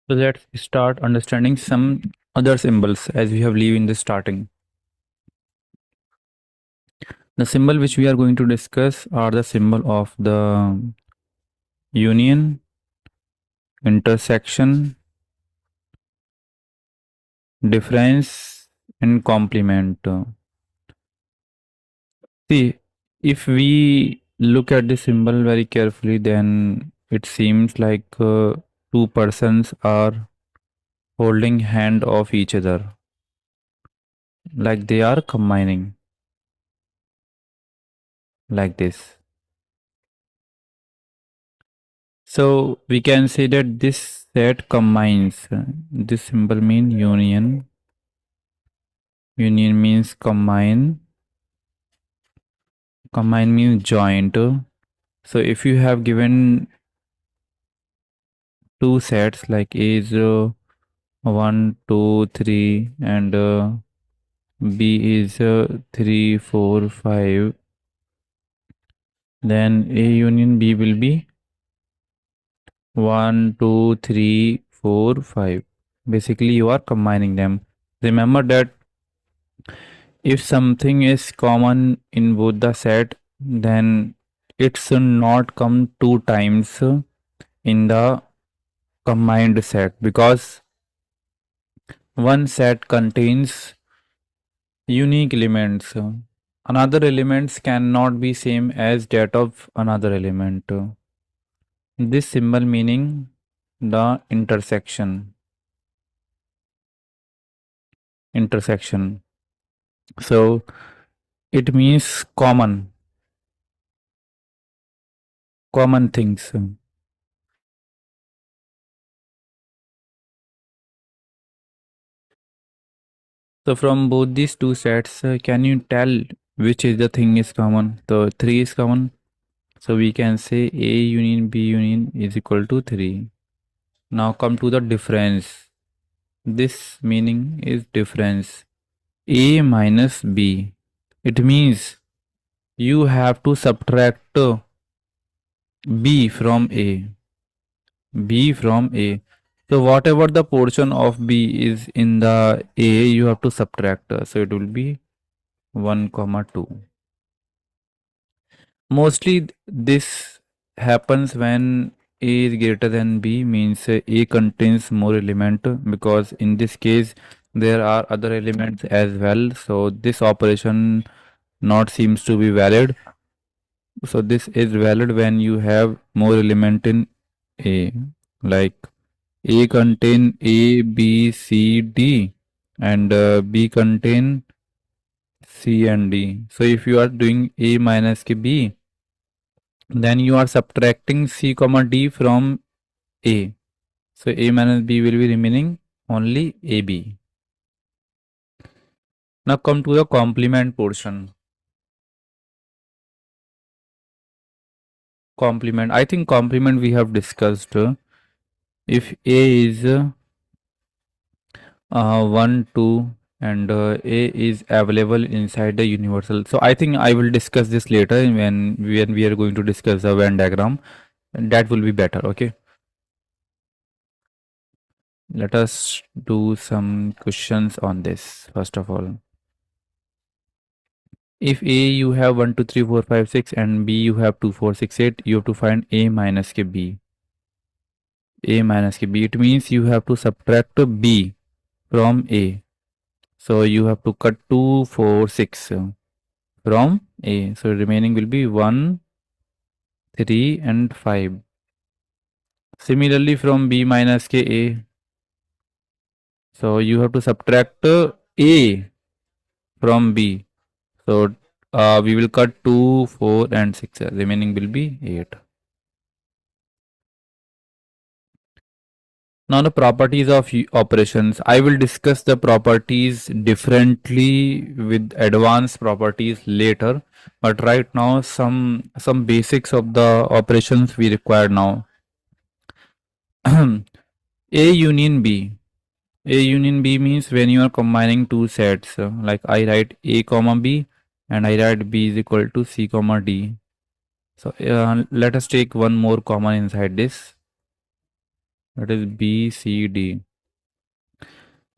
So let's start understanding some other symbols as we have leave in the starting. The symbol which we are going to discuss are the symbol of the union, intersection, difference, and complement. See, if we look at the symbol very carefully, then it seems like two persons are holding hand of each other, like they are combining like this. So we can say that this set combines. This symbol mean union. Union means combine. Combine means joint. So if you have given two sets like A is 1, 2, 3 and B is 3, 4, 5, then A union B will be 1, 2, 3, 4, 5. Basically you are combining them. Remember that if something is common in both the set, then it should not come two times in the combined set, because one set contains unique elements. Another elements cannot be same as that of another element. This symbol meaning the intersection. Intersection. So it means common things. So from both these two sets, can you tell which is the thing is common? So 3 is common. So we can say A union B union is equal to 3. Now come to the difference. This meaning is difference. A minus B. It means you have to subtract B from A. B from A. So whatever the portion of B is in the A, you have to subtract. So it will be 1 comma 2. Mostly this happens when A is greater than B, means A contains more element, because in this case there are other elements as well. So this operation not seems to be valid. So this is valid when you have more element in A, like A contain A, B, C, D, and B contain C and D. So if you are doing A minus B, then you are subtracting C comma D from A. So A minus B will be remaining only AB. Now come to the complement portion. Complement. I think complement we have discussed. If A is 1, 2 and A is available inside the universal. So I think I will discuss this later when we are going to discuss the Venn diagram. And that will be better. Okay. Let us do some questions on this first of all. If A you have 1, 2, 3, 4, 5, 6 and B you have 2, 4, 6, 8, you have to find A minus K B. A minus K B. It means you have to subtract B from A. So you have to cut 2, 4, 6 from A. So remaining will be 1, 3 and 5. Similarly from B minus K A. So you have to subtract A from B. So we will cut 2, 4 and 6. Remaining will be 8. Now the properties of operations. I will discuss the properties differently with advanced properties later. But right now some basics of the operations we require now. A union B. A union B means when you are combining two sets. Like I write A comma B and I write B is equal to C comma D. So let us take one more common inside this. That is B, C, D.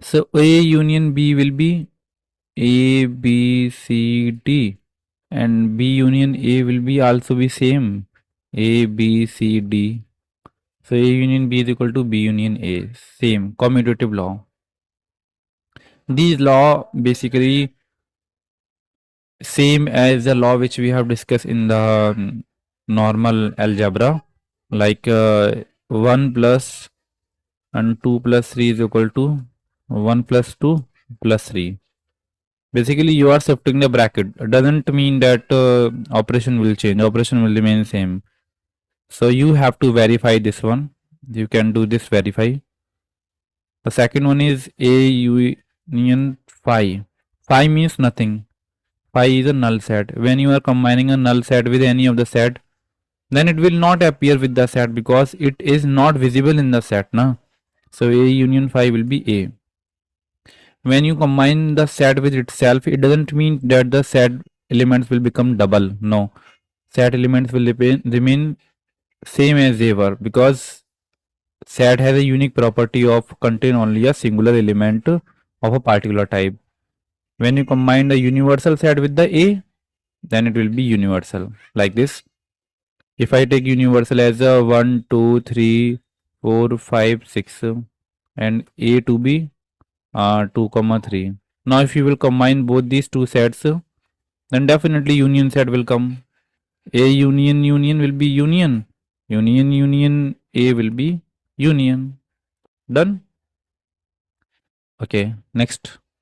So A union B will be A, B, C, D, and B union A will be also be same, A, B, C, D. So A union B is equal to B union A, same commutative law. These law basically same as the law which we have discussed in the normal algebra, like 1 plus and 2 plus 3 is equal to 1 plus 2 plus 3. Basically, you are shifting the bracket. It doesn't mean that operation will change. Operation will remain same. So you have to verify this one. You can do this verify. The second one is A union phi. Phi means nothing. Phi is a null set. When you are combining a null set with any of the set, then it will not appear with the set because it is not visible in the set. Na? So A union phi will be A. When you combine the set with itself, it doesn't mean that the set elements will become double. No, set elements will remain same as they were because set has a unique property of contain only a singular element of a particular type. When you combine the universal set with the A, then it will be universal like this. If I take universal as a 1, 2, 3, 4, 5, 6 and A to be 2, 3. Now if you will combine both these two sets, then definitely union set will come. A union union will be union. Union union A will be union. Done? Okay, next.